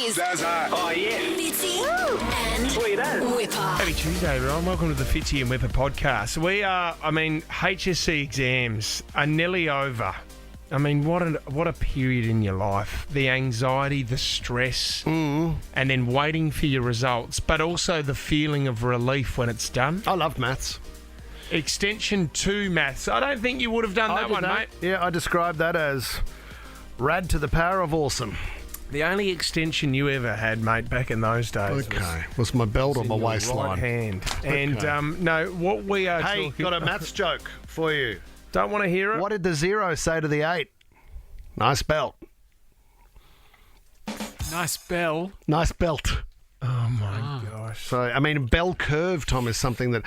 is Oh, yeah. Fitzy and Sweet as. Whipper. Happy Tuesday, everyone. Welcome to the Fitzy and Whipper podcast. HSC exams are nearly over. I mean, what a period in your life. The anxiety, the stress, and then waiting for your results, but also the feeling of relief when it's done. I love maths. Extension 2 maths. I don't think you would have done that one, mate. Yeah, I described that as rad to the power of awesome. The only extension you ever had, mate, back in those days Was my belt on my in your waistline. right hand. And, Okay. no, what we are Hey, talking... got a maths joke for you. Don't want to hear it? What did the 0 say to the 8? Nice belt. Nice bell. Nice belt. Oh, my gosh. So, I mean, bell curve, Tom, is something that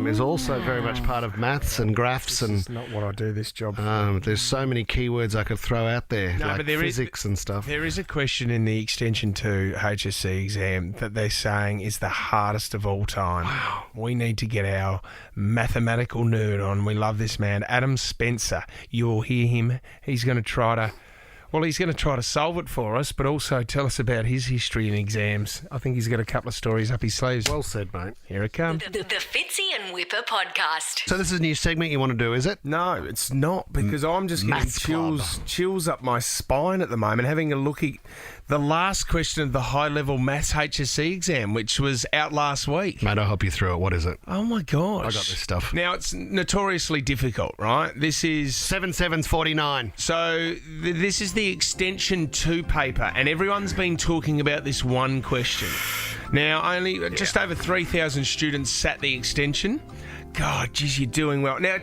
is also very much part of maths and graphs. It's And not what I do this job for. there's so many keywords I could throw out there, No, like but there is- physics and stuff. There is a question in the Extension 2 HSC exam that they're saying is the hardest of all time. Wow. We need to get our mathematical nerd on. We love this man, Adam Spencer. You will hear him. He's going to try to solve it for us, but also tell us about his history in exams. I think he's got a couple of stories up his sleeves. Well said, mate. Here it comes. The Fitzy and Whipper podcast. So this is a new segment you want to do, is it? No, it's not, because I'm just getting Maths club. chills up my spine at the moment, having a look at the last question of the high-level maths HSC exam, which was out last week. Mate, I'll help you through it. What is it? Oh, my gosh. I got this stuff. Now, it's notoriously difficult, right? This is... 7 7's 49. So, this is the Extension 2 paper, and everyone's been talking about this one question. Now, just over 3,000 students sat the extension. God, geez, you're doing well. Now,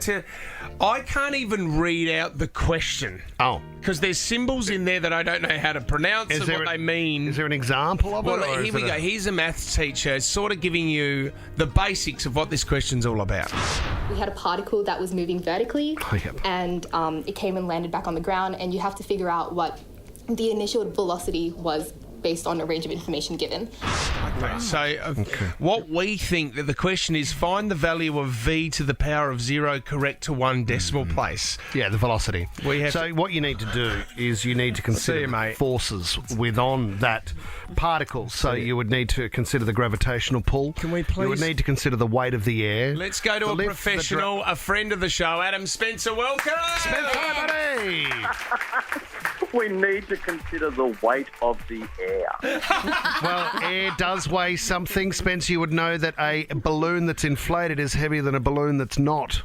I can't even read out the question. Oh. Because there's symbols in there that I don't know how to pronounce and what they mean. Is there an example of it? Well, or here is we it go. Here's a maths teacher sort of giving you the basics of what this question's all about. We had a particle that was moving vertically, yep. and it came and landed back on the ground, and you have to figure out what the initial velocity was based on a range of information given. Okay, so what we think that the question is, find the value of v to the power of 0 correct to 1 decimal place. Yeah, the velocity. So what you need to do is you need to consider mate. forces within that particle. So you would need to consider the gravitational pull. Can we please... You would need to consider the weight of the air. Let's go to the a lift, professional, a friend of the show, Adam Spencer. Welcome! Hi, buddy! We need to consider the weight of the air. Well, air does weigh something. Spence, you would know that a balloon that's inflated is heavier than a balloon that's not.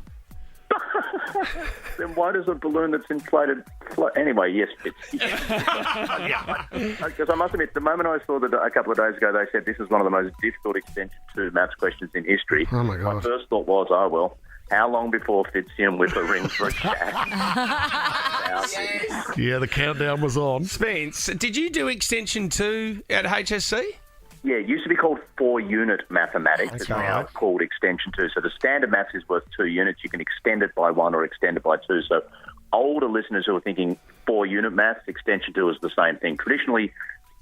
Then why does a balloon that's inflated float? Anyway, yes, it's... Because I must admit, the moment I saw that a couple of days ago, they said this is one of the most difficult Extension 2 maths questions in history. Oh, my God. My first thought was, oh, well, how long before Fitzy and Whipper rings for a chat? Yeah, the countdown was on. Spence, did you do Extension 2 at HSC? Yeah, it used to be called 4-unit mathematics. It's Okay. now called Extension 2. So the standard maths is worth 2 units. You can extend it by 1 or extend it by 2. So older listeners who are thinking 4-unit maths, Extension 2 is the same thing. Traditionally,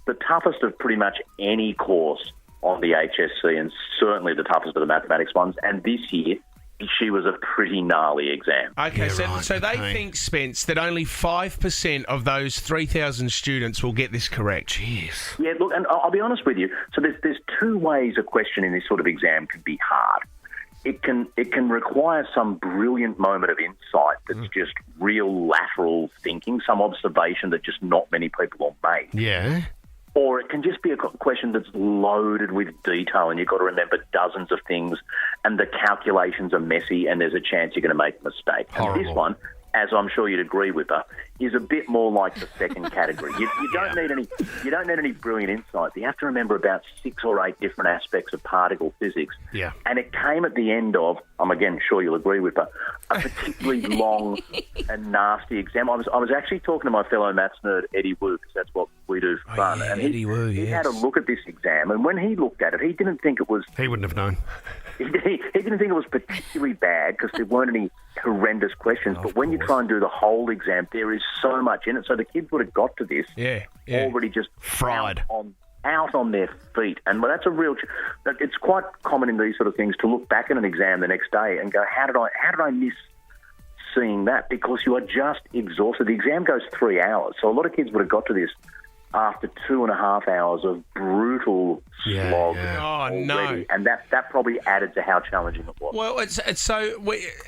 the toughest of pretty much any course on the HSC, and certainly the toughest of the mathematics ones. And this year, she was a pretty gnarly exam. Okay, Yeah, so they think, Spence, that only 5% of those 3,000 students will get this correct. Jeez. Yeah, look, and I'll be honest with you. So there's two ways a question in this sort of exam can be hard. It can require some brilliant moment of insight that's just real lateral thinking, some observation that just not many people will make. Yeah. Or it can just be a question that's loaded with detail and you've got to remember dozens of things and the calculations are messy and there's a chance you're going to make a mistake. Horrible. And this one, as I'm sure you'd agree with her, is a bit more like the second category. You don't need any brilliant insight. You have to remember about 6 or 8 different aspects of particle physics. Yeah. And it came at the end of, I'm again sure you'll agree with her, a particularly long and nasty exam. I was actually talking to my fellow maths nerd, Eddie Wu, because that's what we do for fun. yeah, and Eddie Wu, he yes. had a look at this exam, and when he looked at it, he didn't think it was... He wouldn't have known. He didn't think it was particularly bad because there weren't any horrendous questions. But when you try and do the whole exam, there is so much in it. So the kids would have got to this already just Fried. out on their feet. And well, that's a real... It's quite common in these sort of things to look back at an exam the next day and go, how did I miss seeing that? Because you are just exhausted. The exam goes 3 hours. So a lot of kids would have got to this after 2.5 hours of brutal slog already. And that probably added to how challenging it was. Well,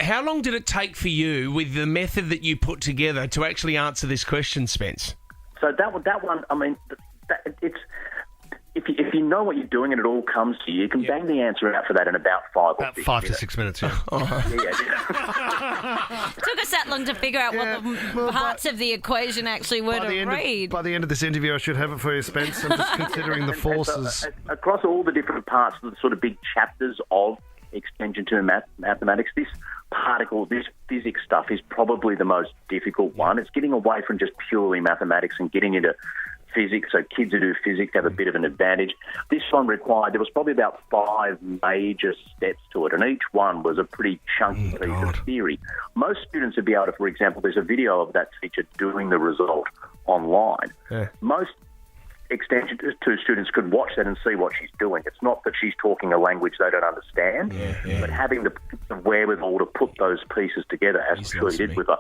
how long did it take for you with the method that you put together to actually answer this question, Spence? So that one, I mean, it's... If you know what you're doing and it all comes to you, you can bang the answer out for that in about 5 or 6 5 to 6 minutes, yeah. Took us that long to figure out what the parts of the equation actually were to read. By the end of this interview, I should have it for you, Spence. I'm just considering the forces. So, across all the different parts of the sort of big chapters of Extension 2 mathematics, this physics stuff is probably the most difficult one. It's getting away from just purely mathematics and getting into physics, so kids who do physics have a bit of an advantage. This one there was probably about 5 major steps to it, and each one was a pretty chunky piece of theory. Most students would be able to, for example, there's a video of that teacher doing the result online. Yeah. Most Extension 2 students could watch that and see what she's doing. It's not that she's talking a language they don't understand, but having the wherewithal to put those pieces together, as I'm sure he did with her,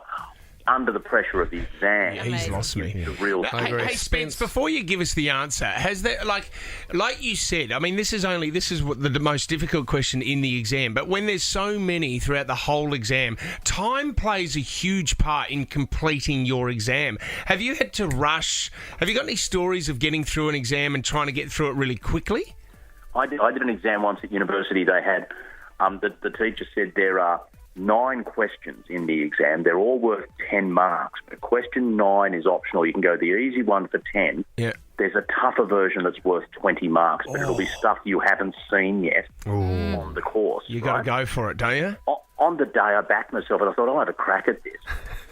under the pressure of the exam. He's lost me. The real hey, Spence, before you give us the answer, has there, like you said, I mean, this is what the most difficult question in the exam, but when there's so many throughout the whole exam, time plays a huge part in completing your exam. Have you had to rush? Have you got any stories of getting through an exam and trying to get through it really quickly? I did an exam once at university. They had, the teacher said there are 9 questions in the exam. They're all worth 10 marks. But question 9 is optional. You can go the easy one for 10. Yeah. There's a tougher version that's worth 20 marks, but it'll be stuff you haven't seen yet on the course. You got to go for it, don't you? On the day, I backed myself and I thought, I'll have a crack at this.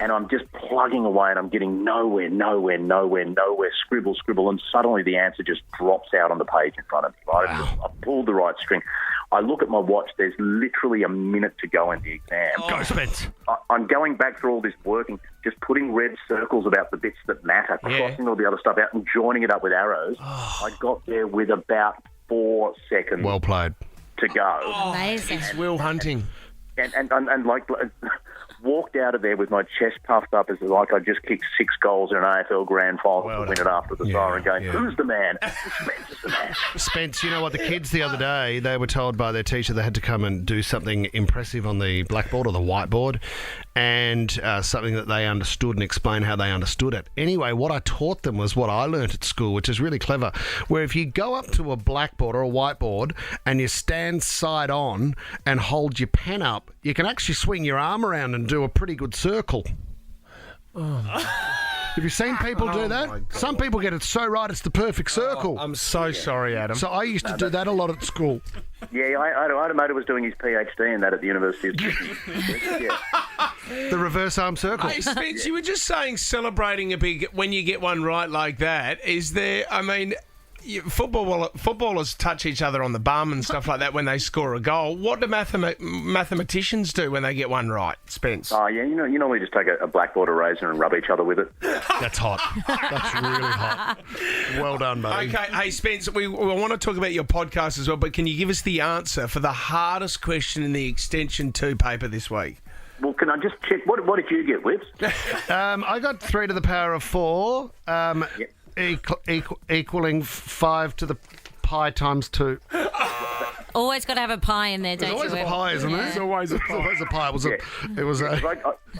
And I'm just plugging away and I'm getting nowhere, scribble, and suddenly the answer just drops out on the page in front of me. I pulled the right string. I look at my watch, there's literally a minute to go in the exam. Go, Spence. I'm going back through all this working, just putting red circles about the bits that matter, crossing all the other stuff out and joining it up with arrows. I got there with about 4 seconds well played to go. Amazing. It's Will Hunting. And like walked out of there with my chest puffed up as like I just kicked 6 goals in an AFL grand final to win it after the siren going, who's the man? Spence is the man. Spence, you know what, the kids the other day, they were told by their teacher they had to come and do something impressive on the blackboard or the whiteboard and something that they understood and explain how they understood it. Anyway, what I taught them was what I learnt at school, which is really clever, where if you go up to a blackboard or a whiteboard and you stand side on and hold your pen up, you can actually swing your arm around and do a pretty good circle. Have you seen people do that? Some people get it so right, it's the perfect circle. I'm so sorry, Adam. So I used to do that a lot at school. Yeah, I had a mate who was doing his PhD in that at the University of Sydney. The reverse arm circle. Hey, Spence, you were just saying celebrating a big, when you get one right like that, is there, I mean, footballers touch each other on the bum and stuff like that when they score a goal. What do mathematicians do when they get one right, Spence? Oh, yeah, you normally just take a blackboard eraser and rub each other with it. That's hot. That's really hot. Well done, mate. Okay, hey, Spence, we want to talk about your podcast as well, but can you give us the answer for the hardest question in the Extension 2 paper this week? Well, can I just check, what did you get, Whips? I got 3 to the power of 4. Equaling 5 to the pi times 2. Always got to have a pie in there, don't you? There's always a pie, isn't there? There's always a pie.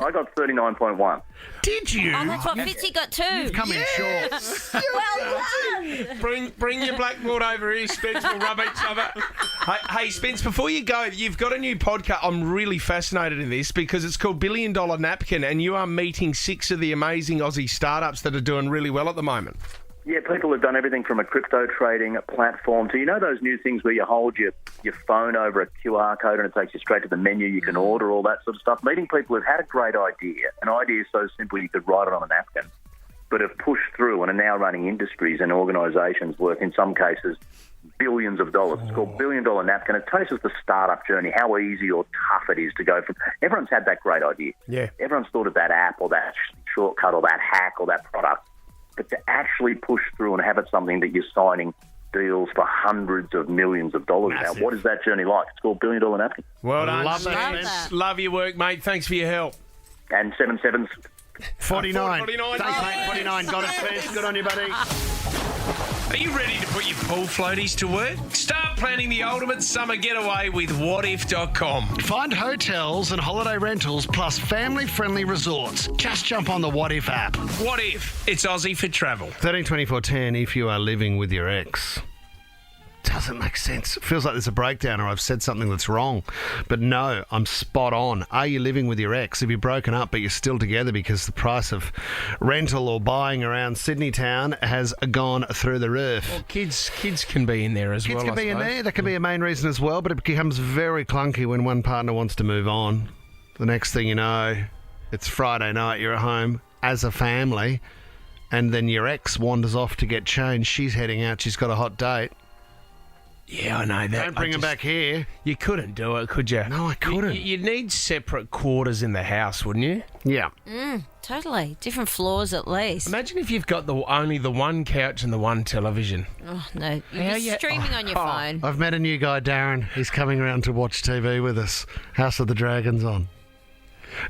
I got 39.1. Did you? Oh, that's what Fitzy got too. You've come in short. Well done. Bring your blackboard over here, Spence. We'll rub each other. Hey, Spence, before you go, you've got a new podcast. I'm really fascinated in this because it's called $1 Billion Napkin, and you are meeting 6 of the amazing Aussie startups that are doing really well at the moment. Yeah, people have done everything from a crypto trading platform to, those new things where you hold your phone over a QR code and it takes you straight to the menu, you can order, all that sort of stuff. Meeting people who've had a great idea, an idea so simple you could write it on a napkin, but have pushed through and are now running industries and organisations worth, in some cases, billions of dollars. It's called $1 Billion Napkin. It tells us the startup journey, how easy or tough it is to go from... Everyone's had that great idea. Yeah. Everyone's thought of that app or that shortcut or that hack or that product. But to actually push through and have it something that you're signing deals for hundreds of millions of dollars now, what is that journey like? It's called $1 Billion Napkin. Well done. Love that. Love your work, mate. Thanks for your help. And 7/7's 49. 49. Thanks, mate. 49. Got it, Spence. Good on you, buddy. Are you ready to put your pool floaties to work? Start planning the ultimate summer getaway with whatif.com. Find hotels and holiday rentals plus family-friendly resorts. Just jump on the What If app. What if? It's Aussie for travel. 132410 if you are living with your ex. Doesn't make sense. It feels like there's a breakdown or I've said something that's wrong. But no, I'm spot on. Are you living with your ex? Have you broken up but you're still together because the price of rental or buying around Sydney town has gone through the roof? Well, kids can be in there as well. Kids can I be in suppose. there. That can be a main reason as well, but it becomes very clunky when one partner wants to move on. The next thing you know, it's Friday night, you're at home as a family, and then your ex wanders off to get changed. She's heading out. She's got a hot date. Yeah, I know that. Don't bring him back here. You couldn't do it, could you? No, I couldn't. You'd need separate quarters in the house, wouldn't you? Yeah. Totally. Different floors at least. Imagine if you've got only the one couch and the one television. Oh, no. You're How just you- streaming on your phone. I've met a new guy, Darren. He's coming around to watch TV with us. House of the Dragons on.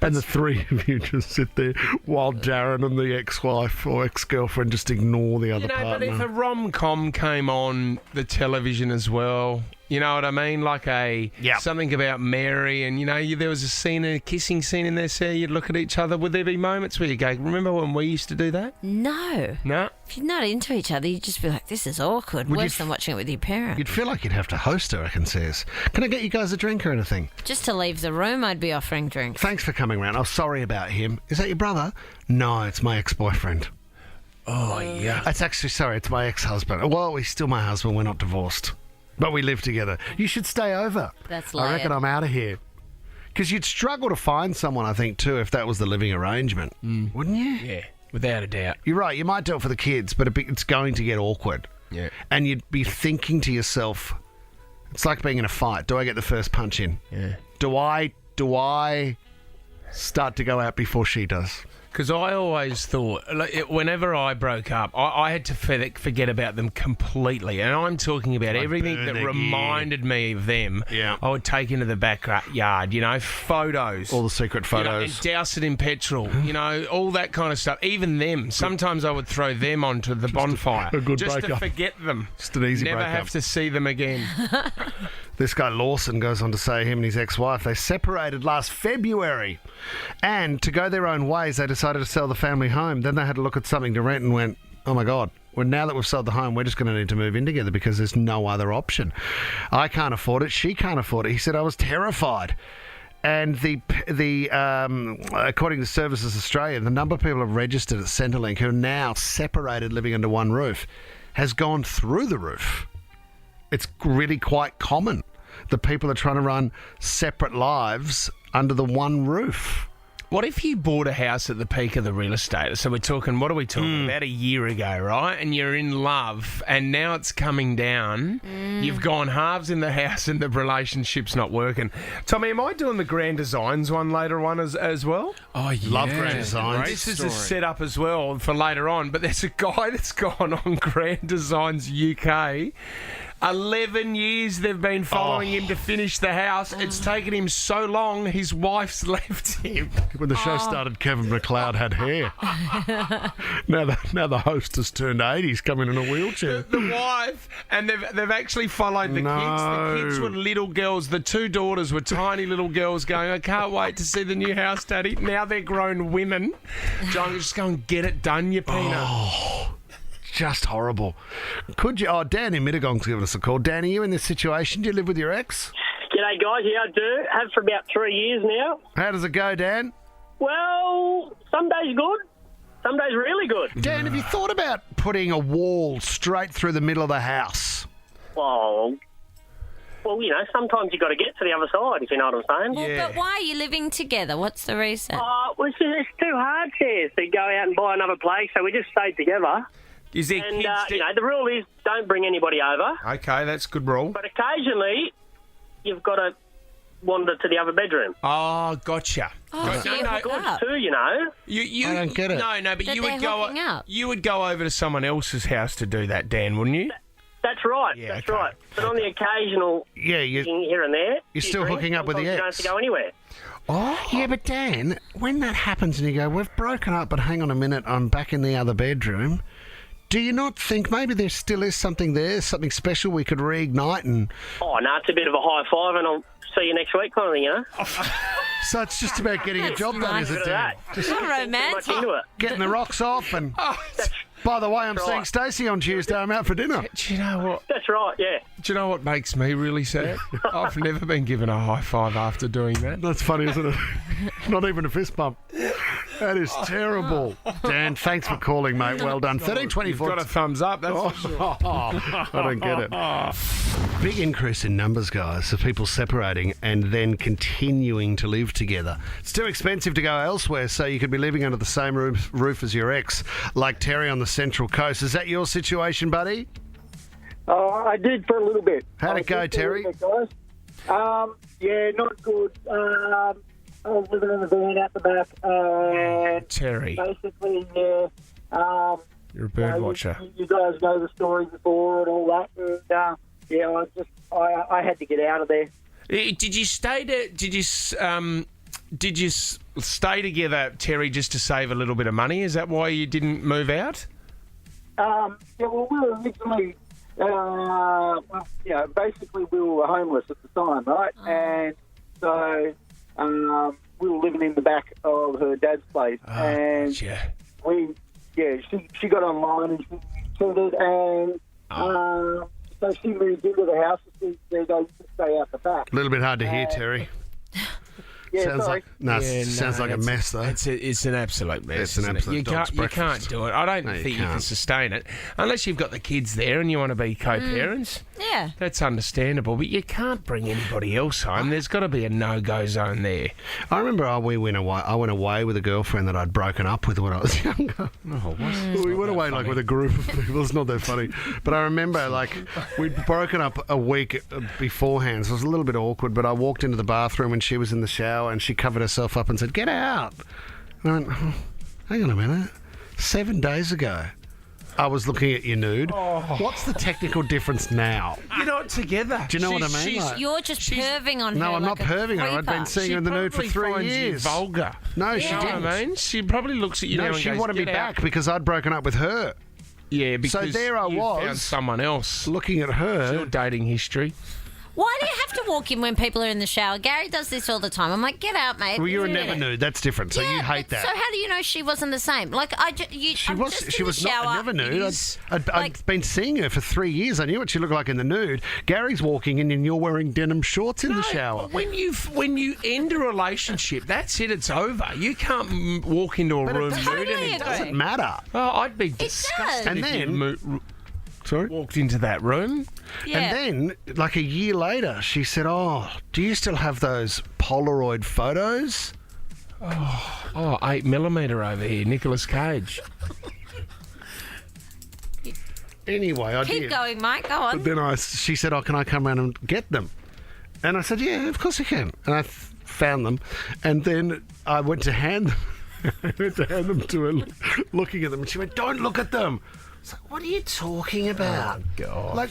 And the three of you just sit there while Darren and the ex-wife or ex-girlfriend just ignore the other partner. But if a rom-com came on the television as well, you know what I mean? Like something about Mary and, there was a kissing scene in there, so you'd look at each other. Would there be moments where you go, remember when we used to do that? No. No? If you're not into each other, you'd just be like, this is awkward. Worse than watching it with your parents. You'd feel like you'd have to host her, I reckon, says. Can I get you guys a drink or anything? Just to leave the room, I'd be offering drinks. Thanks for coming round. I'm sorry about him. Is that your brother? No, it's my ex-boyfriend. Oh, yeah. It's actually, sorry, it's my ex-husband. Well, he's still my husband. We're not divorced. But we live together. You should stay over. That's I reckon lame. I'm out of here. Because you'd struggle to find someone, I think, too, if that was the living arrangement. Wouldn't you? Yeah, without a doubt. You're right. You might do it for the kids, but it's going to get awkward. Yeah. And you'd be thinking to yourself, it's like being in a fight. Do I get the first punch in? Yeah. Do I start to go out before she does? Because I always thought, whenever I broke up, I had to forget about them completely. And I'm talking about everything that burning, reminded me of them. Yeah. I would take into the backyard, photos. All the secret photos. And douse it in petrol, all that kind of stuff. Even them. Sometimes I would throw them onto the bonfire. a good just to breakup. forget them. Just an easy Never breakup. have to see them again. This guy Lawson goes on to say him and his ex-wife, they separated last February. And to go their own ways, they decided to sell the family home. Then they had to look at something to rent and went, oh my God, well, now that we've sold the home, we're just going to need to move in together because there's no other option. I can't afford it. She can't afford it. He said, I was terrified. And according to Services Australia, the number of people who have registered at Centrelink who are now separated living under one roof has gone through the roof. It's really quite common that people are trying to run separate lives under the one roof. What if you bought a house at the peak of the real estate? So we're talking, what are we talking about? A year ago, right? And you're in love and now it's coming down. You've gone halves in the house and the relationship's not working. Tommy, am I doing the Grand Designs one later on as well? Oh, yeah. Love Grand Designs. This is a setup as well for later on, but there's a guy that's gone on Grand Designs UK. 11 years they've been following him to finish the house. It's taken him so long, his wife's left him. When the show started, Kevin McLeod had hair. now the host has turned 80. He's coming in a wheelchair. The wife, and they've actually followed the kids. The kids were little girls. The two daughters were tiny little girls going, I can't wait to see the new house, Daddy. Now they're grown women. John, just go and get it done, you peanut. Just horrible. Could you... Oh, Dan in Mittagong's giving us a call. Dan, are you in this situation? Do you live with your ex? G'day, guys. Yeah, I do. Have for about 3 years now. How does it go, Dan? Well, some days good, some days really good. Dan, have you thought about putting a wall straight through the middle of the house? Well, sometimes you got to get to the other side, if you know what I'm saying. Well, but why are you living together? What's the reason? Well, it's too hard, Chairs, to go out and buy another place, so we just stayed together. Is there And, kids? the rule is don't bring anybody over, Okay, that's a good rule. but occasionally you've got to wander to the other bedroom. Oh, gotcha. So you hook up. Too, You, I don't get it. No, but That you they're would go. hooking up. You would go over to someone else's house to do that, Dan, wouldn't you? That's right, Yeah, that's okay. right. But on the occasional Yeah, thing here and there... You're still hooking up with the sometimes you don't ex. have to go anywhere. Yeah, but Dan, when that happens and you go, we've broken up, but hang on a minute, I'm back in the other bedroom, Do you not think maybe there still is something there, something special we could reignite? And Oh, no, it's a bit of a high five, and I'll see you next week kind of thing, you know? so it's just about getting a job done, is it, Bit of Dan? that. Just Not Too much romantic. into it. getting the rocks off and... By the way, I'm seeing Stacey on Tuesday. I'm out for dinner. Do you know what? That's right, yeah. Do you know what makes me really sad? I've never been given a high five after doing that. That's funny, isn't it? Not even a fist bump. That is terrible. Dan, thanks for calling, mate. Well done. You've 1324. got a thumbs up, that's for sure. I don't get it. Big increase in numbers, guys, of people separating and then continuing to live together. It's too expensive to go elsewhere, so you could be living under the same roof as your ex, like Terry on the Central Coast. Is that your situation, buddy? I did for a little bit. How'd it go, Terry? Yeah, not good. I was living in the van out the back, and Terry, basically, yeah. you're a bird watcher. You guys know the story before and all that, and yeah, I had to get out of there. Did you stay together, Terry, just to save a little bit of money? Is that why you didn't move out? Yeah, well, we were originally, basically we were homeless at the time, right? And so we were living in the back of her dad's place, and Gotcha. she got online and she suited, and so she moved into the house and she said, "I used to stay out the back." A little bit hard to hear, Terry. Yeah, Sounds sorry. sounds like a mess, though. It's an absolute mess. It's an isn't absolute it? dog's You can't breakfast. do it. I don't No, you think you can can't. sustain it unless you've got the kids there and you want to be co-parents. Yeah. That's understandable, but you can't bring anybody else home. There's got to be a no-go zone there. I remember I went away with a girlfriend that I'd broken up with when I was younger. We went away like with a group of people. It's not that funny. But I remember we'd broken up a week beforehand, so it was a little bit awkward, but I walked into the bathroom and she was in the shower and she covered herself up and said, "Get out." And I went, hang on a minute. 7 days ago, I was looking at you nude. What's the technical difference now? You're not together. Do you know what I mean? Like- You're just perving on her. No, I'm like not a perving her. I'd been creeper. seeing her in the nude for 3 years. You vulgar. No, she You know didn't. what I mean? She probably looks at you now No, and she goes, wanted me "Get out." back because I'd broken up with her. Yeah, because there I you was. found someone else. Looking at Your her. dating history. Why do you have to walk in when people are in the shower? Gary does this all the time. I'm like, get out, mate. Well, you're a Get never it. nude. That's different. So Yeah, you hate but that. So how do you know she wasn't the same? Like, I'm She just was in the not shower. a never nude. is I'd been seeing her for 3 years. I knew what she looked like in the nude. Gary's walking in and you're wearing denim shorts in the shower. When you end a relationship, that's it. It's over. You can't walk into a room nude Totally anymore. agree. It doesn't matter. Oh, I'd be disgusted And if then- you Sorry? walked into that room. Yeah. And then, like a year later, she said, "Oh, do you still have those Polaroid photos?" Oh, 8mm over here, Nicolas Cage. Anyway, I Keep did. going, Mike. Go on. But then she said, "Oh, can I come around and get them?" And I said, "Yeah, of course you can." And I found them, and then I went to hand them. I went to hand them to her, looking at them, and she went, "Don't look at them." It's like, what are you talking about? Oh, God. Like,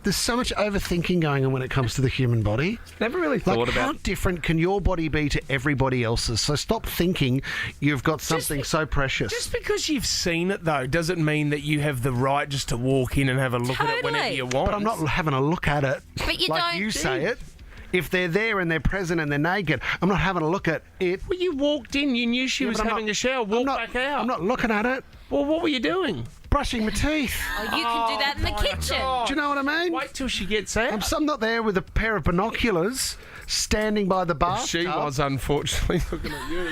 there's so much overthinking going on when it comes to the human body. Never really thought Like, how about. different can your body be to everybody else's? So stop thinking you've got something so precious. Just because you've seen it, though, doesn't mean that you have the right just to walk in and have a look at it whenever Totally. you want. But I'm not having a look at it But you like don't you do- say it. If they're there and they're present and they're naked, I'm not having a look at it. Well, you walked in, you knew she was but I'm having not- a shower, I'm walk not- back out. I'm not looking at it. Well, what were you doing? Brushing my teeth. Oh, you can do that in the kitchen. Do you know what I mean? Wait till she gets out. I'm not there with a pair of binoculars standing by the bathtub. She was, unfortunately, looking at you.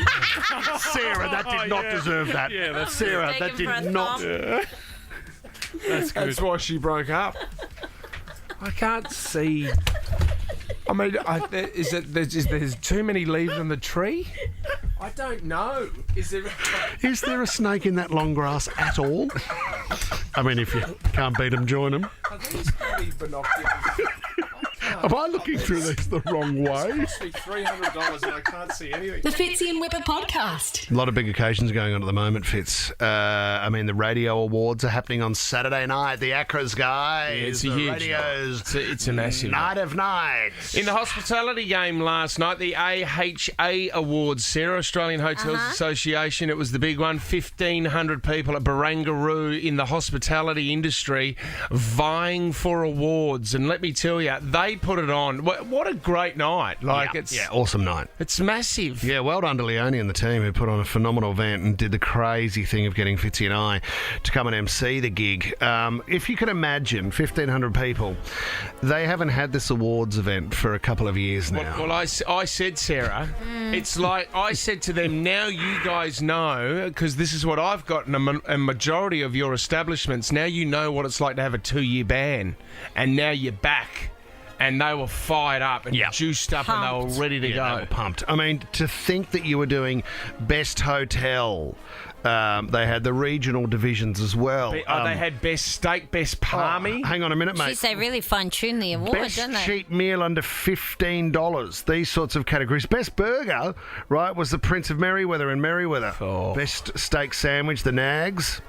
Sarah, that did not deserve that. Yeah, that's Sarah, that Taken for a did not. thumb. That's why she broke up. I can't see. I mean, is there too many leaves on the tree? I don't know. Is there? Is there a snake in that long grass at all? I mean, if you can't beat them, join them. Are these bloody binoculars? Am I looking through these the wrong way? $300 and I can't see anything. The Fitzy and Whipper podcast. A lot of big occasions going on at the moment, Fitz. The radio awards are happening on Saturday night. The Acras guys. It's the a huge radios. It's a massive night of nights. In the hospitality game last night, the AHA Awards, Sarah, Australian Hotels Association, it was the big one. 1,500 people at Barangaroo in the hospitality industry vying for awards. And let me tell you, they put it on. What a great night. Awesome night. It's massive. Yeah, well done to Leone and the team who put on a phenomenal event and did the crazy thing of getting Fitzy and I to come and MC the gig. If you can imagine, 1,500 people, they haven't had this awards event for a couple of years now. Well, I said, Sarah, it's like I said to them, now you guys know, because this is what I've got in a majority of your establishments, now you know what it's like to have a 2-year ban, and now you're back. And they were fired up and juiced up and they were ready to go. They were pumped. I mean, to think that you were doing Best Hotel. They had the regional divisions as well. They had Best Steak, Best Palmy. Hang on a minute, mate. Jeez, they really fine-tune the award, Best don't they? cheap meal under $15. These sorts of categories. Best burger, right, was the Prince of Merriweather in Merriweather. Best steak sandwich, the Nags.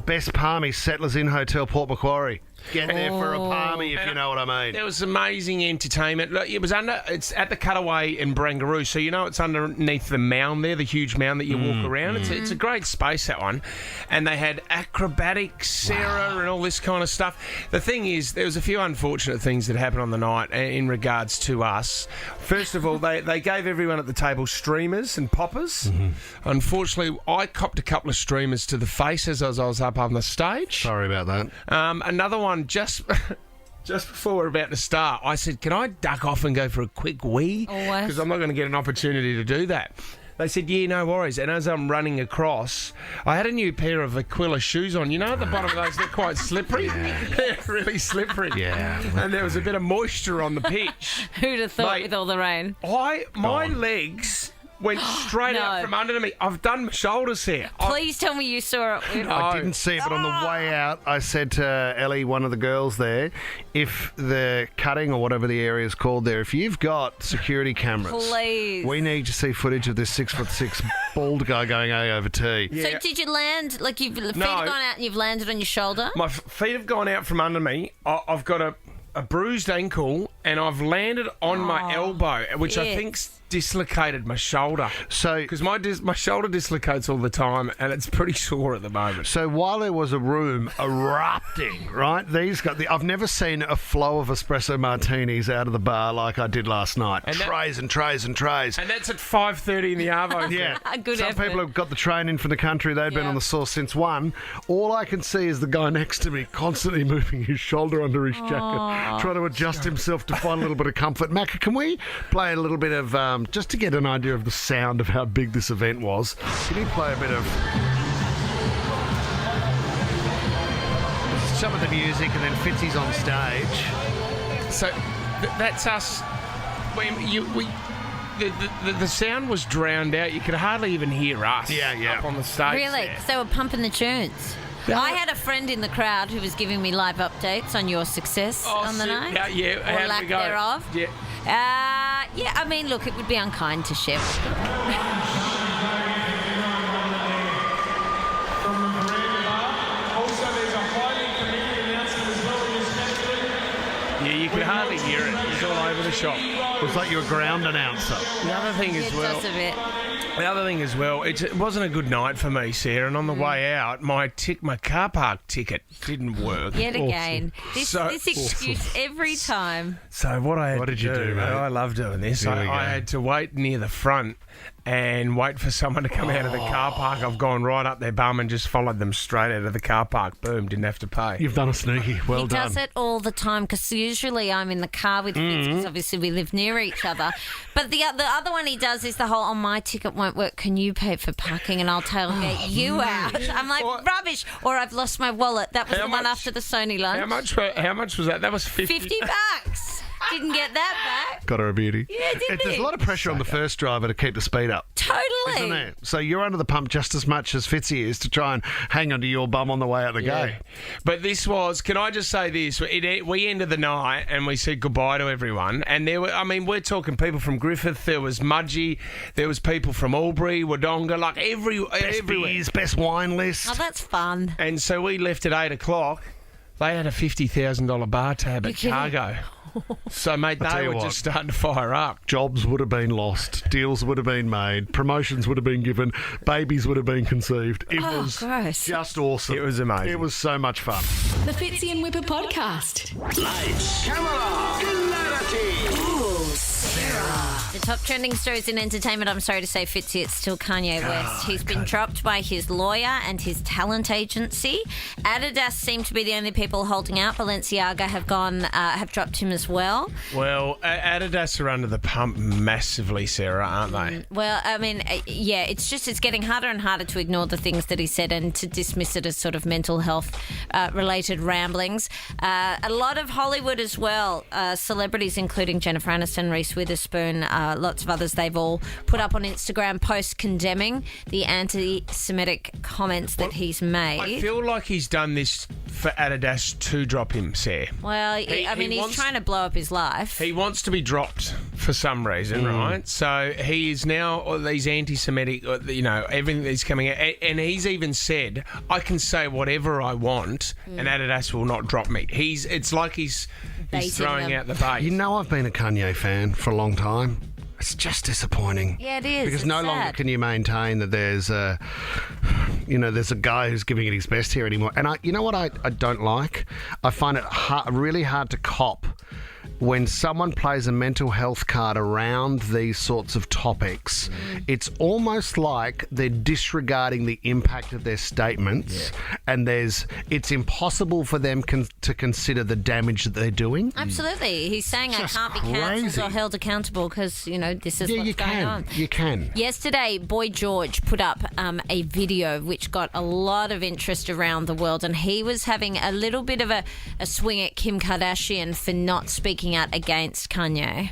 Best Palmy, Settlers Inn Hotel, Port Macquarie. Get there for a palmy, if you know what I mean. There was amazing entertainment. Look, it's at the Cutaway in Barangaroo, so you know it's underneath the mound there, the huge mound that you walk around. It's a great space, that one. And they had acrobatics, Sarah, and all this kind of stuff. The thing is, there was a few unfortunate things that happened on the night in regards to us. First of all, they gave everyone at the table streamers and poppers. Unfortunately, I copped a couple of streamers to the face as I was up on the stage. Sorry about that. Another one just before we're about to start, I said, can I duck off and go for a quick wee? Because I'm not going to get an opportunity to do that. They said, yeah, no worries. And as I'm running across, I had a new pair of Aquila shoes on. You know, at the bottom of those, they're quite slippery. They're really slippery. Yeah. And there was a bit of moisture on the pitch. Who'd have thought with all the rain? My legs went straight out from under me. I've done my shoulders here. Please tell me you saw it. I didn't see it, but on the way out, I said to Ellie, one of the girls there, if the cutting or whatever the area is called there, if you've got security cameras, please, we need to see footage of this 6'6" bald guy going A over T. Yeah. So did you land, like your feet have gone out and you've landed on your shoulder? My feet have gone out from under me. I've got a bruised ankle and I've landed on my elbow, which I think's dislocated my shoulder. So because my shoulder dislocates all the time and it's pretty sore at the moment. So while there was a room erupting, right? I've never seen a flow of espresso martinis out of the bar like I did last night. And trays and trays and trays. And that's at 5:30 in the arvo. Yeah, good Some effort. people have got the train in from the country. They've been on the sauce since 1. All I can see is the guy next to me constantly moving his shoulder under his jacket, trying to adjust himself to find a little bit of comfort. Macca, can we play a little bit of just to get an idea of the sound of how big this event was? Can you play a bit of some of the music and then Fitzy's on stage? So that's us. The sound was drowned out. You could hardly even hear us up on the stage. Really? There. So they were pumping the tunes. I had a friend in the crowd who was giving me live updates on your success on the night. Yeah. Or How lack did we go? thereof. Yeah. I mean, look, it would be unkind to Shep. Yeah, you could hardly hear it. It was all over the shop. It was like you were a ground announcer. The other thing as well. Just a bit. The other thing as well, it wasn't a good night for me, Sarah, and on the way out, my car park ticket didn't work. Yet again. This excuse every time. So what did you do, mate? I love doing this. I had to wait near the front and wait for someone to come out of the car park. I've gone right up their bum and just followed them straight out of the car park. Boom, didn't have to pay. You've done a sneaky. Well he done. He does it all the time because usually I'm in the car with Fitz because obviously we live near each other. But the other one he does is the whole, my ticket won't work. Can you pay for parking and I'll tailgate you out? I'm like, rubbish. Or I've lost my wallet. That was the one after the Sony lunch. How much was that? That was $50. $50. didn't get that back. Got her a beauty. Yeah, didn't There's he? a lot of pressure on the first driver to keep the speed up. Totally. Isn't there? So you're under the pump just as much as Fitzy is to try and hang onto your bum on the way out the gate. But this was, can I just say this? We ended the night and we said goodbye to everyone. And there were, I mean, we're talking people from Griffith, there was Mudgee, there was people from Albury, Wodonga, like everywhere. Best beers, best wine list. Oh, that's fun. And so we left at 8 o'clock. They had a $50,000 bar tab at Cargo. So, mate, tell they you were what. just starting to fire up. Jobs would have been lost, deals would have been made, promotions would have been given, babies would have been conceived. It was gross. just awesome. It was amazing. It was so much fun. The Fitzy and Whipper podcast. Lights, camera, clarity. The top trending stories in entertainment, I'm sorry to say, Fitzy, it's still Kanye West. He's been dropped by his lawyer and his talent agency. Adidas seem to be the only people holding out. Balenciaga have dropped him as well. Well, Adidas are under the pump massively, Sarah, aren't they? Well, I mean, yeah, it's getting harder and harder to ignore the things that he said and to dismiss it as sort of mental health related ramblings. A lot of Hollywood as well, celebrities including Jennifer Aniston, Reese Witherspoon, lots of others, they've all put up on Instagram posts condemning the anti-Semitic comments that he's made. I feel like he's done this for Adidas to drop him, Sarah. Well, He he's trying to blow up his life. He wants to be dropped for some reason, right? So he is now these anti-Semitic, everything that's coming out. And he's even said, I can say whatever I want and Adidas will not drop me. It's like he's throwing out the bait. You know, I've been a Kanye fan for a long time. It's just disappointing. Yeah, it is. Because It's no longer sad. can you maintain that there's a guy who's giving it his best here anymore. And you know what I don't like? I find it really hard to cop when someone plays a mental health card around these sorts of topics. It's almost like they're disregarding the impact of their statements, and it's impossible for them to consider the damage that they're doing. Absolutely. He's saying I Just can't be crazy. cancelled or held accountable because, this is what's you going can. on. You can. Yesterday, Boy George put up a video which got a lot of interest around the world, and he was having a little bit of a swing at Kim Kardashian for not speaking out against Kanye.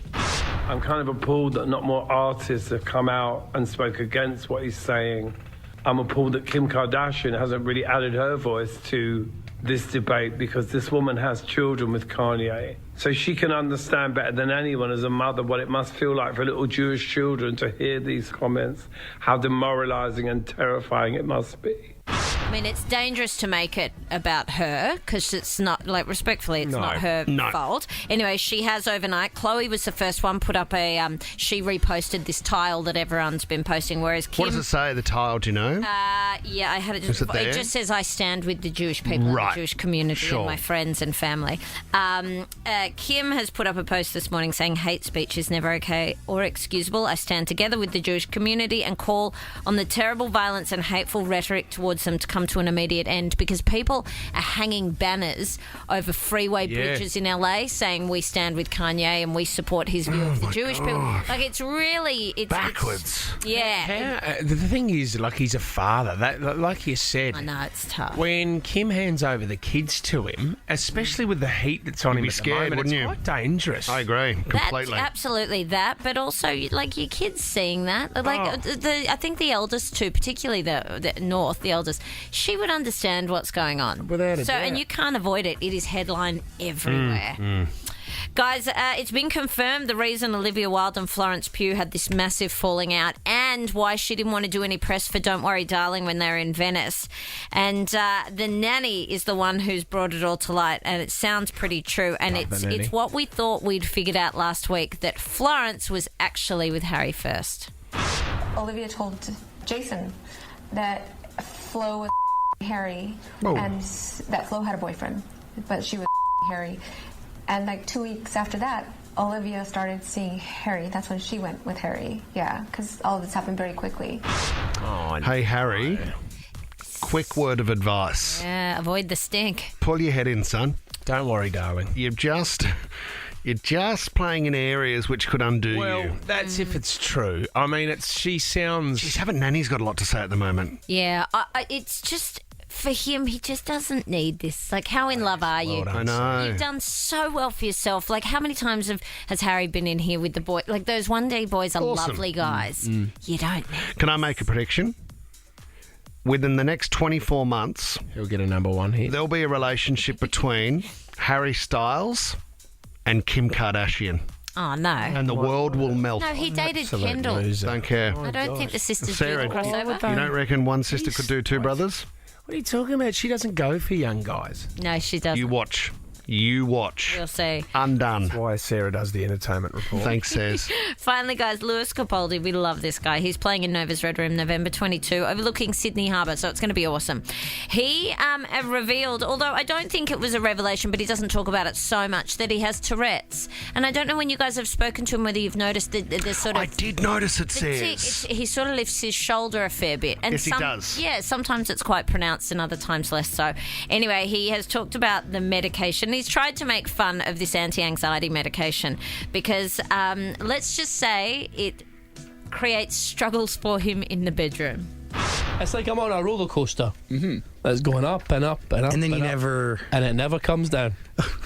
I'm kind of appalled that not more artists have come out and spoke against what he's saying. I'm appalled that Kim Kardashian hasn't really added her voice to this debate because this woman has children with Kanye. So she can understand better than anyone as a mother what it must feel like for little Jewish children to hear these comments, how demoralizing and terrifying it must be. I mean, it's dangerous to make it about her because it's not, respectfully, it's not her fault. Anyway, she has overnight. Chloe was the first one, put up she reposted this tile that everyone's been posting, whereas Kim... What does it say, the tile, do you know? Yeah, I had it Is just it there? It just says, I stand with the Jewish people and the Jewish community and my friends and family. Kim has put up a post this morning saying hate speech is never okay or excusable. I stand together with the Jewish community and call on the terrible violence and hateful rhetoric towards them to come to an immediate end, because people are hanging banners over freeway bridges in LA saying we stand with Kanye and we support his view of the Jewish people. Like, it's backwards. The thing is, he's a father. Like you said, I know, it's tough. When Kim hands over the kids to him, especially with the heat that's on him be at the scared, moment, wouldn't it's you? quite dangerous. I agree completely. That's absolutely that, but also your kids seeing that. I think the eldest too, particularly the North, the eldest, she would understand what's going on. Without a doubt. And you can't avoid it. It is headline everywhere. Guys, it's been confirmed the reason Olivia Wilde and Florence Pugh had this massive falling out and why she didn't want to do any press for Don't Worry Darling when they were in Venice. And the nanny is the one who's brought it all to light, and it sounds pretty true. And it's what we thought we'd figured out last week, that Florence was actually with Harry first. Olivia told Jason that Flo was Harry and that Flo had a boyfriend, but she was Harry. And 2 weeks after that, Olivia started seeing Harry. That's when she went with Harry. Yeah, because all of this happened very quickly. Hey, Harry, quick word of advice. Yeah, avoid the stink. Pull your head in, son. Don't worry, darling. You're just playing in areas which could undo you. Well, that's if it's true. I mean, she sounds... Jeez, haven't Nanny's got a lot to say at the moment? Yeah, it's just... for him, he just doesn't need this. Like, how in love are you? I know. You've done so well for yourself. Like, how many times has Harry been in here with the boy? Like, those 1D boys are lovely guys. You don't need. Can I make a prediction? Within the next 24 months, He'll get a number one hit. there'll be a relationship between Harry Styles and Kim Kardashian. Oh, no. And the world will melt. No, he dated Absolute Kendall. loser. Don't care. I don't think the sisters Sarah, do the crossover. You don't reckon one sister could do two brothers? What are you talking about? She doesn't go for young guys. No, she doesn't. You watch. You watch. We'll see. Undone. That's why Sarah does the entertainment report. Thanks, Says. Finally, guys, Lewis Capaldi, we love this guy. He's playing in Nova's Red Room November 22, overlooking Sydney Harbour, so it's going to be awesome. He have revealed, although I don't think it was a revelation, but he doesn't talk about it so much, that he has Tourette's. And I don't know when you guys have spoken to him whether you've noticed the sort of... I did notice it the says. tick, he sort of lifts his shoulder a fair bit. And Yes, he does. Yeah, sometimes it's quite pronounced and other times less so. Anyway, he has talked about the medication. He's tried to make fun of this anti-anxiety medication because let's just say it creates struggles for him in the bedroom. It's like I'm on a roller coaster. It's going up and up and up, And then you up, never... and it never comes down,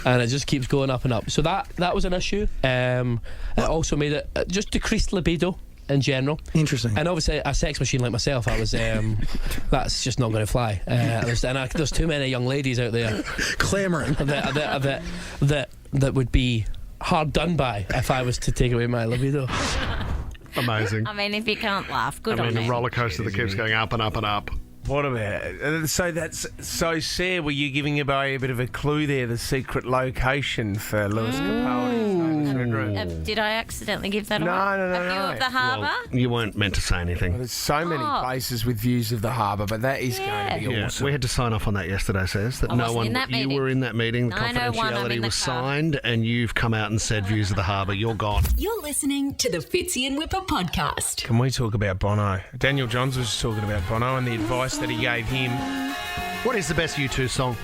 and it just keeps going up and up. So that was an issue. It also made it just decreased libido in general. Interesting. And obviously, a sex machine like myself, I was that's just not going to fly. There's too many young ladies out there Clamouring. that would be hard done by if I was to take away my libido. Amazing. I mean, if you can't laugh, good on the you. roller coaster that keeps going up and up and up. What about so Sarah, were you giving away a bit of a clue there, the secret location for Lewis Capaldi's Did I accidentally give that No, away? no, no, A view no. of the harbour? You weren't meant to say anything. There's so many places with views of the harbour, but that is going to be Yeah, awesome. we had to sign off on that yesterday, Says. That I wasn't in that you meeting. were in that meeting. The 9:01, I'm in confidentiality the was car. signed, and you've come out and said views of the harbour. You're gone. You're listening to the Fitzy and Whipper podcast. Can we talk about Bono? Daniel Johns was talking about Bono and the advice that he gave him. What is the best U2 song?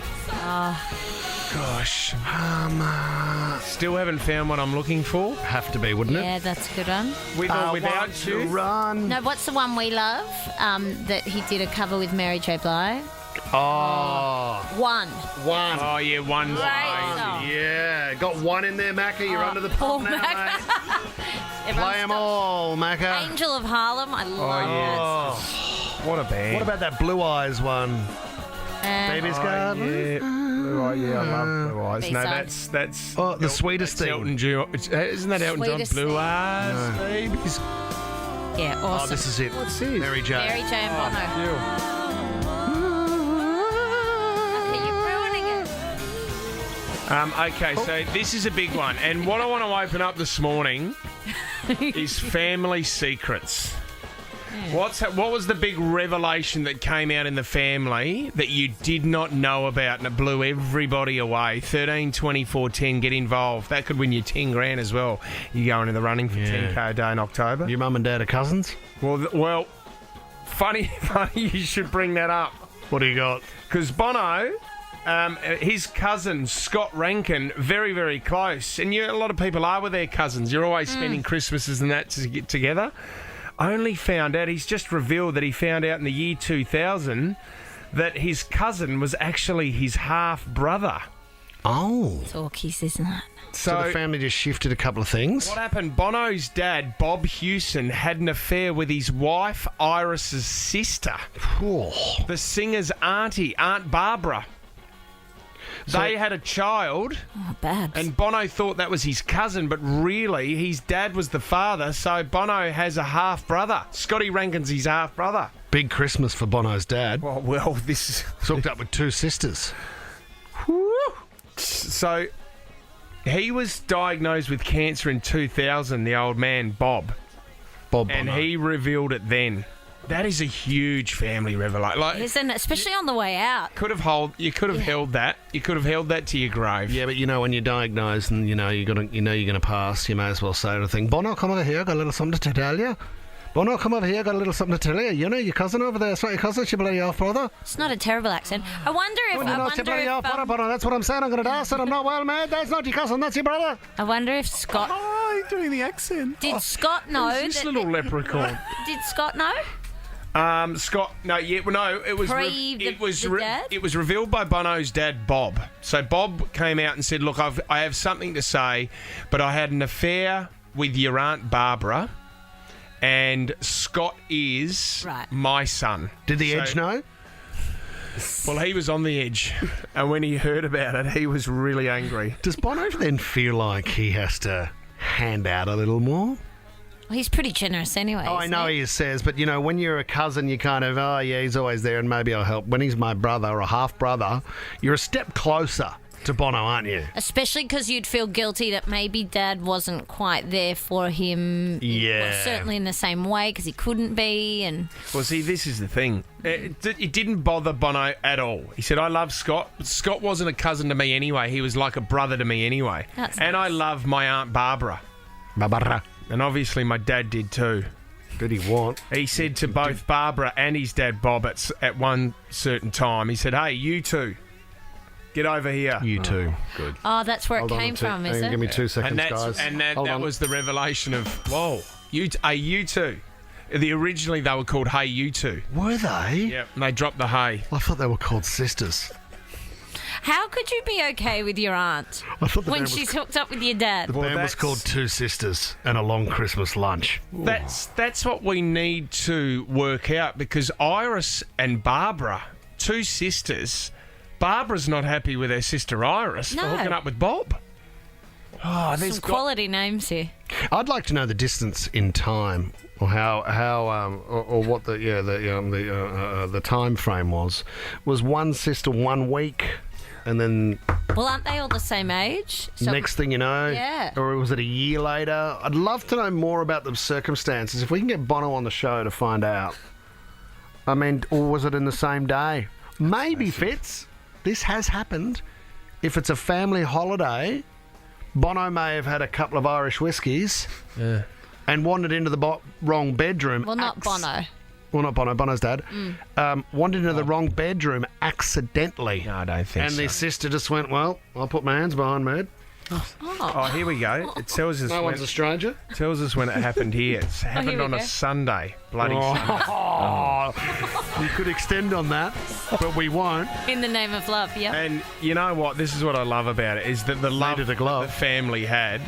Gosh. Still haven't found what I'm looking for. Have to be, wouldn't it? Yeah, that's a good one. With or without you. Run. No, what's the one we love that he did a cover with Mary J. Blige? Oh. One. Oh, yeah, one. Great song. Yeah. Got one in there, Macca. You're under the pump now, mate. Play them all, Macca. Angel of Harlem. I love Oh. What a band. What about that Blue Eyes one? that. Baby's Garden? Yeah, Blue Eye, yeah, I love Blue Eyes. No, B-side. that's Oh, the sweetest that's thing. Elton John. Isn't that Elton John? Sweetest Blue thing. Eyes, babies. Yeah, Oh, awesome. this is it. What's this? Mary J. Mary J. and Bono. Yeah. Okay, you're ruining it. Okay, so this is a big one, and what I want to open up this morning is family secrets. What was the big revelation that came out in the family that you did not know about and it blew everybody away? 13, 24, 10, get involved. That could win you 10 grand as well. You go into the running for 10K a day in October. Your mum and dad are cousins? Well, funny you should bring that up. What do you got? Because Bono, his cousin, Scott Rankin, very, very close. And a lot of people are with their cousins. You're always spending Christmases and that to get together. Only found out, he's just revealed that he found out in the year 2000 that his cousin was actually his half-brother. Oh. Talkies, isn't it? So the family just shifted a couple of things? What happened? Bono's dad, Bob Hewson, had an affair with his wife, Iris's sister. The singer's auntie, Aunt Barbara. They had a child. Oh, bad. And Bono thought that was his cousin, but really his dad was the father, so Bono has a half-brother. Scotty Rankin's his half-brother. Big Christmas for Bono's dad. Well, this is... Hooked up with two sisters. So, he was diagnosed with cancer in 2000, the old man, Bob. Bob And Bono. he revealed it then. That is a huge family revelation. Like, Isn't it? Especially on the way out. you could have held that. You could have held that to your grave. Yeah, but when you're diagnosed and you're gonna pass, you may as well say the thing. Bono, come over here, got a little something to tell you. Bono, come over here, got a little something to tell you. You know your cousin over there. It's not your cousin, it's your bloody half-brother. It's not a terrible accent. I wonder if... It's your bloody half-brother, Bono. That's what I'm saying. I'm gonna die. I said I'm not well, mate. That's not your cousin, that's your brother. I wonder if Scott... Oh, you're doing the accent. Did Scott know Who's this that... little leprechaun? Did Scott know? Scott, no, it was dad? it was revealed by Bono's dad, Bob. So Bob came out and said, "Look, I have something to say, but I had an affair with your Aunt Barbara, and Scott is my son." Did the Edge know? Well, he was on the edge, and when he heard about it, he was really angry. Does Bono then feel like he has to hand out a little more? Well, he's pretty generous anyway. Oh, I know he says, but, when you're a cousin, you kind of, oh, yeah, he's always there and maybe I'll help. When he's my brother or a half-brother, you're a step closer to Bono, aren't you? Especially because you'd feel guilty that maybe Dad wasn't quite there for him. Yeah. Well, certainly in the same way because he couldn't be. And Well, see, this is the thing. It didn't bother Bono at all. He said, I love Scott. But Scott wasn't a cousin to me anyway. He was like a brother to me anyway. And I love my Aunt Barbara. Barbara. And obviously my dad did too. Did he what? He said to both Barbara and his dad Bob at one certain time, he said, hey, you two, get over here. You two. Good. Oh, that's where it came from, is it? Give me 2 seconds, guys. And that was the revelation of, whoa, you two. Originally they were called Hey You Two. Were they? Yep, and they dropped the hey. I thought they were called sisters. How could you be okay with your aunt when she's hooked up with your dad? The band was called Two Sisters and a Long Christmas Lunch. That's what we need to work out, because Iris and Barbara, two sisters, Barbara's not happy with her sister Iris for hooking up with Bob. Oh, there's some quality names here. I'd like to know the distance in time, or or what the time frame was. Was one sister 1 week, and then Well, aren't they all the same age? So next thing you know, or was it a year later? I'd love to know more about the circumstances. If we can get Bono on the show to find out. I mean, or was it in the same day? Maybe, Fitz. This has happened. If it's a family holiday, Bono may have had a couple of Irish whiskies and wandered into the wrong bedroom. Well, not Bono. Well, not Bono. Bono's dad. Wandered into the wrong bedroom accidentally. No, I don't think and so. their sister just went, well, I'll put my hands behind me. Oh, here we go. It tells us. No one's a stranger. Tells us when it happened here. It's happened on a Sunday. Bloody Sunday. You could extend on that, but we won't. In the name of love, yeah. And you know what? This is what I love about it, is that the love that the family had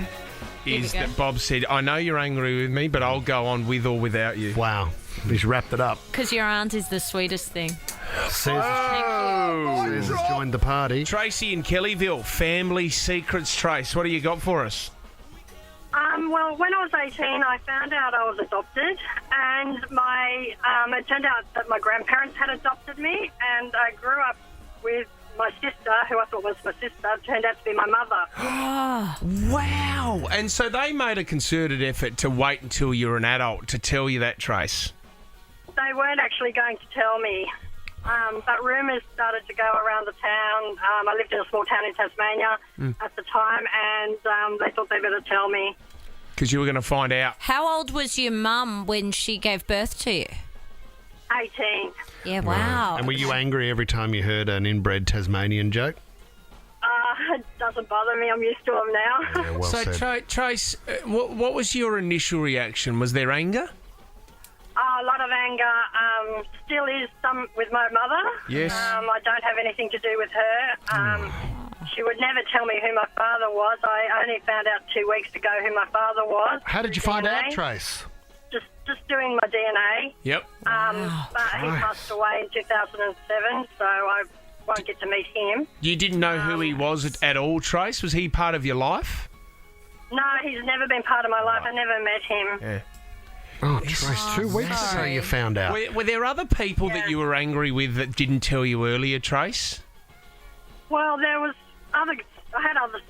is that Bob said, I know you're angry with me, but I'll go on with or without you. Wow. He's wrapped it up. Because your aunt is the sweetest thing. Says joined the party. Tracy in Kellyville, family secrets. Trace, what do you got for us? Well, when I was 18, I found out I was adopted, and it turned out that my grandparents had adopted me, and I grew up with my sister, who I thought was my sister, turned out to be my mother. Wow. And so they made a concerted effort to wait until you were an adult to tell you that, Trace. They weren't actually going to tell me, but rumours started to go around the town. I lived in a small town in Tasmania at the time, and they thought they better tell me. Because you were going to find out. How old was your mum when she gave birth to you? 18. Yeah, wow. And were you angry every time you heard an inbred Tasmanian joke? It doesn't bother me. I'm used to them now. Yeah, well said. Trace, what was your initial reaction? Was there anger? A lot of anger. Still is some with my mother. Yes. I don't have anything to do with her. She would never tell me who my father was. I only found out 2 weeks ago who my father was. How did you find out, Trace? Just doing my DNA. Yep. But he passed away in 2007, so I won't get to meet him. You didn't know who he was at all, Trace? Was he part of your life? No, he's never been part of my life. I never met him. Yeah. Oh, Trace, 2 weeks ago you found out. Were there other people that you were angry with that didn't tell you earlier, Trace? Well, there was I had other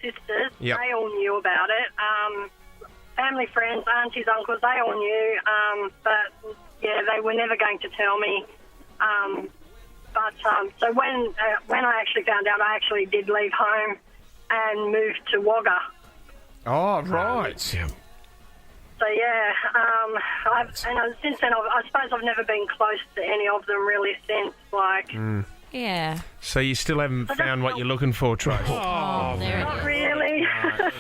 sisters. Yep. They all knew about it. Family, friends, aunties, uncles, they all knew. But, yeah, they were never going to tell me. So when I actually found out, I actually did leave home and moved to Wagga. Oh, right. So, yeah, since then, I suppose I've never been close to any of them really since, Yeah. So you still haven't found what you're looking for, Trace? Not really.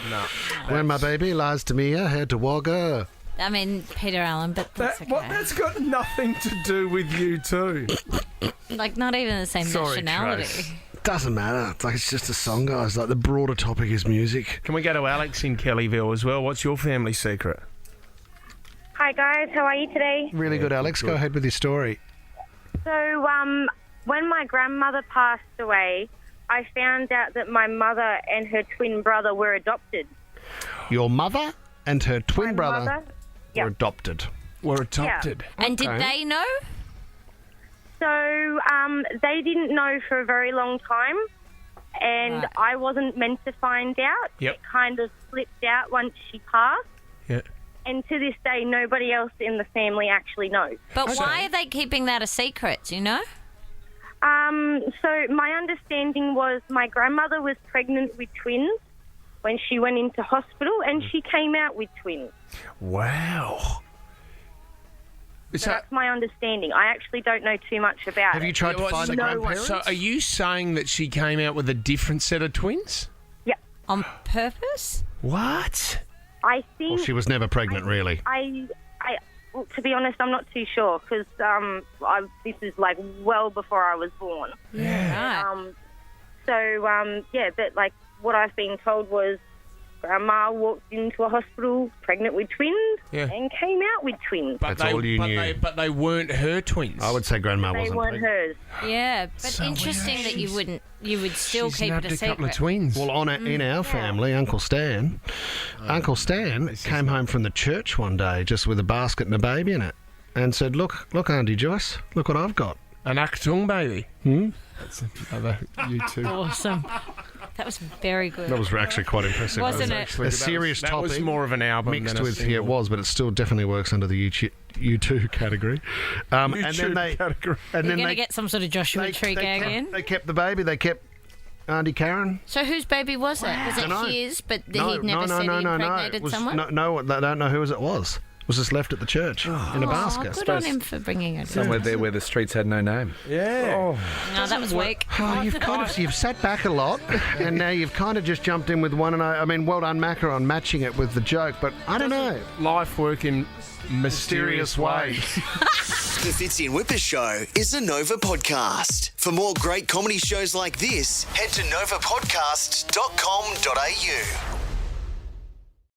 No. When my baby lies to me, I head to Wagga. I mean, Peter Allen, but that's okay. That's got nothing to do with you two. Like, not even the same nationality. Trace. Doesn't matter. It's just a song, guys. Like, the broader topic is music. Can we go to Alex in Kellyville as well? What's your family secret? Hi guys, how are you today? Really good, Alex. Go ahead with your story. So, when my grandmother passed away, I found out that my mother and her twin brother were adopted. Your mother and her twin My brother mother? were adopted. And did they know? So, they didn't know for a very long time, and I wasn't meant to find out. Yep. It kind of slipped out once she passed. Yeah. And to this day, nobody else in the family actually knows. But why are they keeping that a secret, do you know? So my understanding was my grandmother was pregnant with twins when she went into hospital, and she came out with twins. Wow. So that's my understanding. I actually don't know too much about it. Have you tried to find the grandparents? So are you saying that she came out with a different set of twins? Yep. On purpose? What? I think... Well, she was never pregnant, really. Well, to be honest, I'm not too sure, because this is like well before I was born. Yeah. But like what I've been told was Grandma walked into a hospital pregnant with twins and came out with twins. That's all you knew. But they weren't her twins. I would say Grandma They wasn't weren't pregnant. hers. Yeah, but interesting that you would still keep it a secret. couple of twins. Well, in our family, Uncle Stan came home from the church one day just with a basket and a baby in it and said, look, Auntie Joyce, look what I've got. An Actung baby. That's another YouTube. Awesome. That was very good. That was actually quite impressive. Wasn't it? A serious that topic. was more of an album mixed than a with single. it was, but it still definitely works under the U2 category. And then they category. and You're then going to they get some sort of Joshua Tree gag in. They kept the baby. They kept Auntie Karen. So whose baby was it? Was it Dunno. his, but he'd never said he impregnated It was, someone? No, they don't know whose it was. It was just left at the church in a basket. Good on him for bringing it. Somewhere there where the streets had no name. Yeah. No, that was weak. Oh, you've sat back a lot, and now you've kind of just jumped in with one. And I mean, well done, Macca, on matching it with the joke. But I don't know. Life work in mysterious ways. The Fitzy and Whipper Show is a Nova podcast. For more great comedy shows like this, head to novapodcast.com.au.